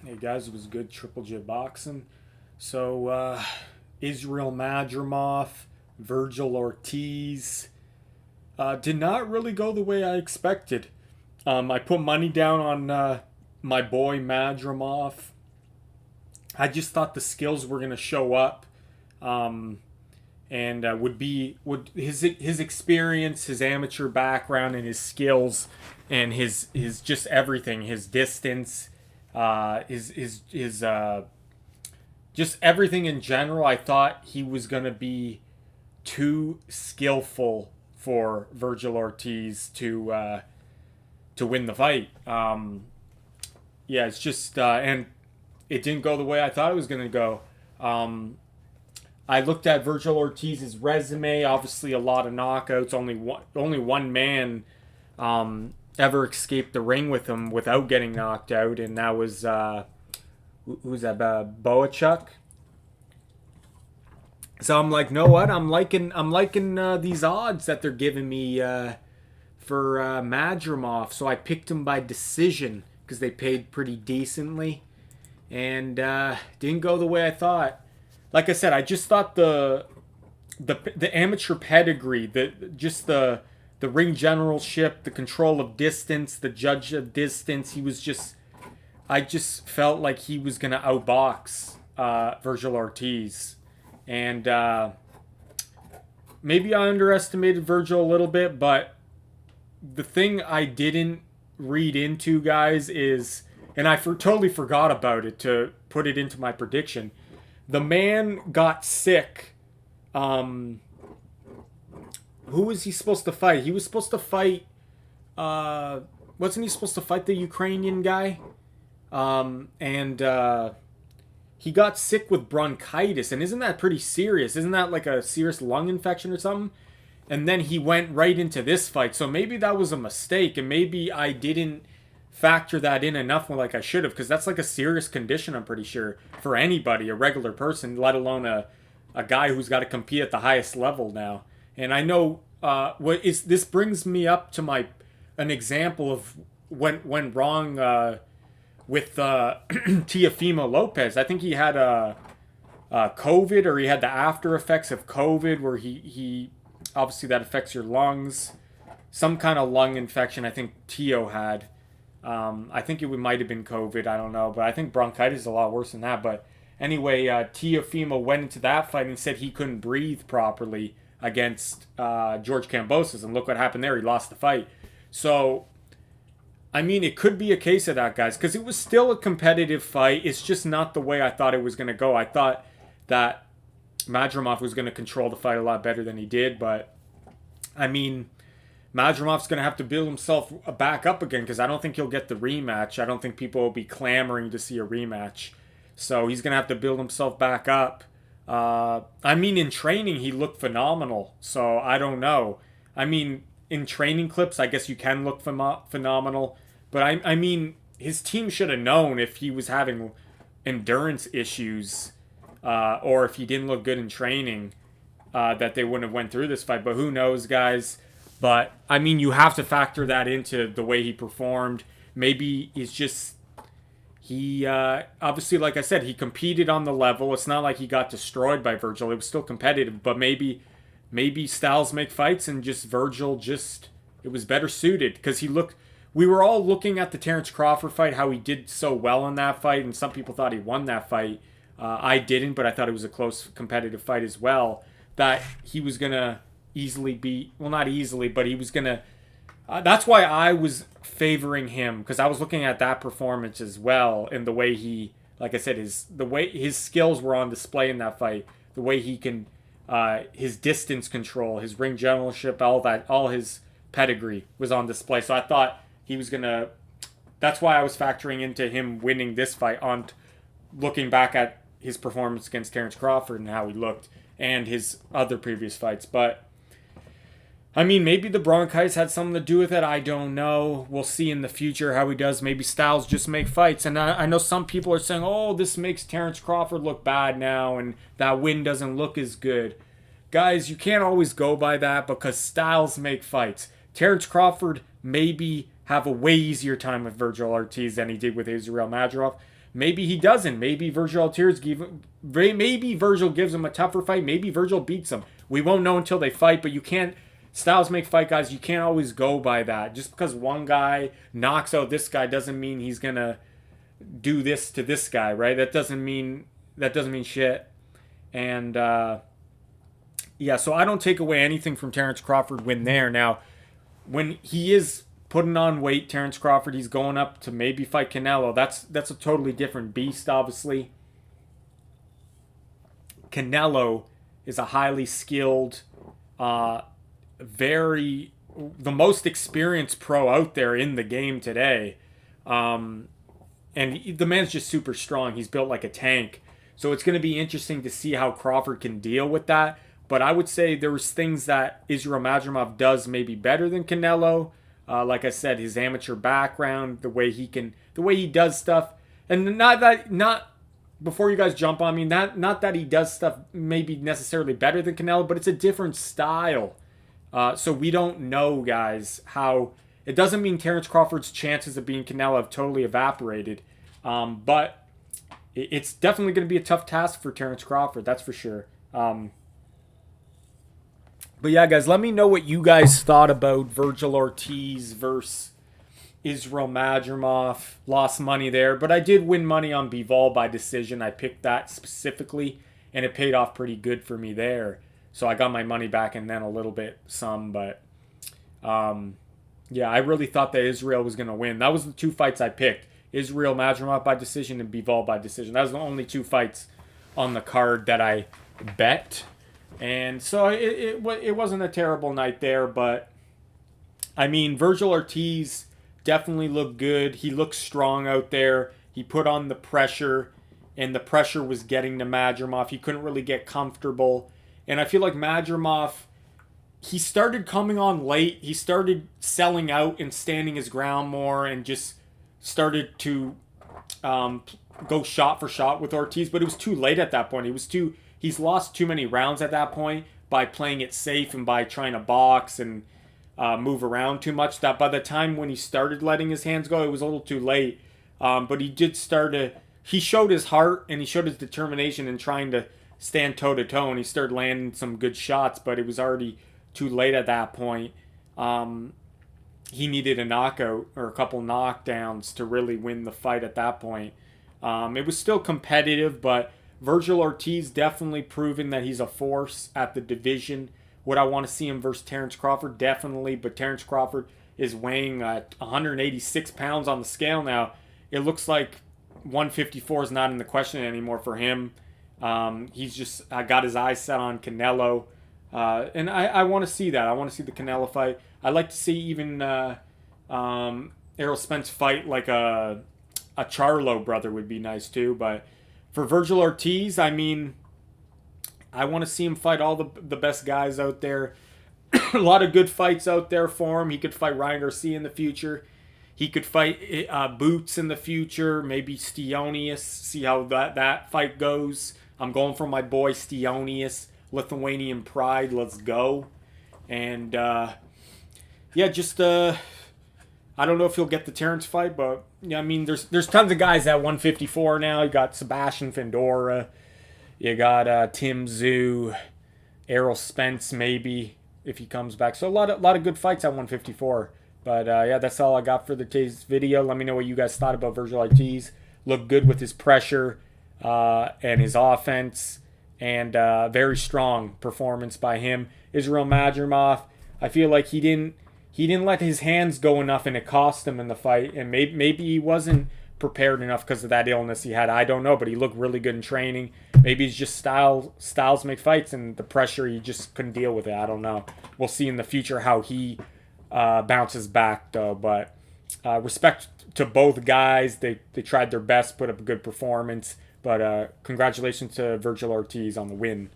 Hey guys, it was good Triple J boxing. So, Israil Madrimov, Vergil Ortiz did not really go the way I expected. I put money down on my boy Madrimov. I just thought the skills were going to show up, and would his experience, his amateur background, and his skills, and his just everything, his distance, his just everything in general. I thought he was gonna be too skillful for Vergil Ortiz to win the fight. Yeah, it's just and it didn't go the way I thought it was gonna go. I looked at Vergil Ortiz's resume. Obviously, a lot of knockouts. Only one man ever escaped the ring with him without getting knocked out, and that was who's that? Boachuk. So I'm like, know what? I'm liking these odds that they're giving me for Madrimov. So I picked him by decision because they paid pretty decently, and didn't go the way I thought. Like I said, I just thought the amateur pedigree, the ring generalship, the control of distance, the judge of distance. I just felt like he was gonna outbox Vergil Ortiz, and maybe I underestimated Vergil a little bit. But the thing I didn't read into, guys, is, and totally forgot about it to put it into my prediction. The man got sick. Who was he supposed to fight? He was supposed to fight. Wasn't he supposed to fight the Ukrainian guy? And he got sick with bronchitis, and isn't that pretty serious? Isn't that like a serious lung infection or something? And then he went right into this fight. So maybe that was a mistake, and maybe I didn't factor that in enough like I should have, because that's like a serious condition, I'm pretty sure, for anybody, a regular person, let alone a guy who's got to compete at the highest level now. And I know this brings me up to an example of went wrong with Teofimo Lopez. I think he had COVID, or he had the after effects of COVID, where he obviously that affects your lungs, some kind of lung infection. I think Teo had. I think it might have been COVID. I don't know, but I think bronchitis is a lot worse than that. But anyway, Teofimo went into that fight and said he couldn't breathe properly against George Kambosos, and look what happened there. He lost the fight. So, I mean, it could be a case of that, guys, because it was still a competitive fight. It's just not the way I thought it was going to go. I thought that Madrimov was going to control the fight a lot better than he did, but I mean, Madrimov's going to have to build himself back up again, because I don't think he'll get the rematch. I don't think people will be clamoring to see a rematch. So he's going to have to build himself back up. I mean, in training, he looked phenomenal. So I don't know. I mean, in training clips, I guess you can look phenomenal. But I mean, his team should have known if he was having endurance issues, or if he didn't look good in training, that they wouldn't have went through this fight. But who knows, guys? But, I mean, you have to factor that into the way he performed. Maybe it's just, obviously, like I said, he competed on the level. It's not like he got destroyed by Vergil. It was still competitive, but maybe styles make fights, and just Vergil it was better suited. Because we were all looking at the Terence Crawford fight, how he did so well in that fight, and some people thought he won that fight. I didn't, but I thought it was a close competitive fight as well. That he was going to easily beat, well, not easily, but he was gonna that's why I was favoring him, because I was looking at that performance as well, and the way he, like I said, the way his skills were on display in that fight, the way he can his distance control, his ring generalship, all his pedigree was on display. So I thought he was gonna, that's why I was factoring into him winning this fight, on looking back at his performance against Terence Crawford and how he looked, and his other previous fights. But I mean, maybe the bronchitis had something to do with it. I don't know. We'll see in the future how he does. Maybe styles just make fights. And I know some people are saying, oh, this makes Terence Crawford look bad now, and that win doesn't look as good. Guys, you can't always go by that, because styles make fights. Terence Crawford maybe have a way easier time with Vergil Ortiz than he did with Israil Madrimov. Maybe he doesn't. Maybe Vergil gives him a tougher fight. Maybe Vergil beats him. We won't know until they fight, but you can't. Styles make fight, guys. You can't always go by that. Just because one guy knocks out this guy doesn't mean he's gonna do this to this guy, right? That doesn't mean shit. And yeah, so I don't take away anything from Terrence Crawford win there. Now, when he is putting on weight, Terrence Crawford, he's going up to maybe fight Canelo. That's a totally different beast, obviously. Canelo is a highly skilled, the most experienced pro out there in the game today. And the man's just super strong. He's built like a tank. So it's going to be interesting to see how Crawford can deal with that. But I would say there's things that Israil Madrimov does maybe better than Canelo. Like I said, his amateur background, the way he does stuff, and not before you guys jump on me, not that he does stuff maybe necessarily better than Canelo, but it's a different style. So we don't know, guys, how. It doesn't mean Terrence Crawford's chances of being Canelo have totally evaporated, but it's definitely going to be a tough task for Terrence Crawford, that's for sure. But yeah, guys, let me know what you guys thought about Vergil Ortiz versus Israil Madrimov. Lost money there, but I did win money on Bivol by decision. I picked that specifically, and it paid off pretty good for me there. So I got my money back and then a little bit some, but yeah, I really thought that Israil was going to win. That was the two fights I picked. Israil Madrimov by decision and Bivol by decision. That was the only two fights on the card that I bet. And so it wasn't a terrible night there, but I mean, Vergil Ortiz definitely looked good. He looked strong out there. He put on the pressure, and the pressure was getting to Madrimov. He couldn't really get comfortable. And I feel like Madrimov, he started coming on late. He started selling out and standing his ground more and just started to go shot for shot with Ortiz, but it was too late at that point. He's lost too many rounds at that point by playing it safe and by trying to box and move around too much. That by the time when he started letting his hands go, it was a little too late. But he did he showed his heart and he showed his determination in trying to stand toe-to-toe, and he started landing some good shots, but it was already too late at that point. He needed a knockout or a couple knockdowns to really win the fight at that point. It was still competitive, but Vergil Ortiz definitely proving that he's a force at the division. Would I want to see him versus Terrence Crawford? Definitely, but Terrence Crawford is weighing 186 pounds on the scale now. It looks like 154 is not in the question anymore for him. He's just got his eyes set on Canelo. And I want to see that. I want to see the Canelo fight. I'd like to see even Errol Spence fight like a Charlo brother would be nice too, but for Vergil Ortiz, I mean, I want to see him fight all the best guys out there. A lot of good fights out there for him. He could fight Ryan Garcia in the future. He could fight Boots in the future. Maybe Stionius. See how that fight goes. I'm going for my boy Stionius. Lithuanian pride. Let's go. And yeah, just I don't know if he'll get the Terrence fight, but yeah, I mean, there's tons of guys at 154 now. You got Sebastian Findora, you got Tim Tszyu, Errol Spence maybe if he comes back. So a lot of good fights at 154. But yeah, that's all I got for today's video. Let me know what you guys thought about Vergil Ortiz. Looked good with his pressure and his offense, and very strong performance by him. Israil Madrimov, I feel like he didn't let his hands go enough, and it cost him in the fight. And maybe he wasn't prepared enough because of that illness he had. I don't know, but he looked really good in training. Maybe it's just styles make fights, and the pressure, he just couldn't deal with it. I don't know. We'll see in the future how he bounces back, though. But respect to both guys. They tried their best, put up a good performance. But congratulations to Vergil Ortiz on the win.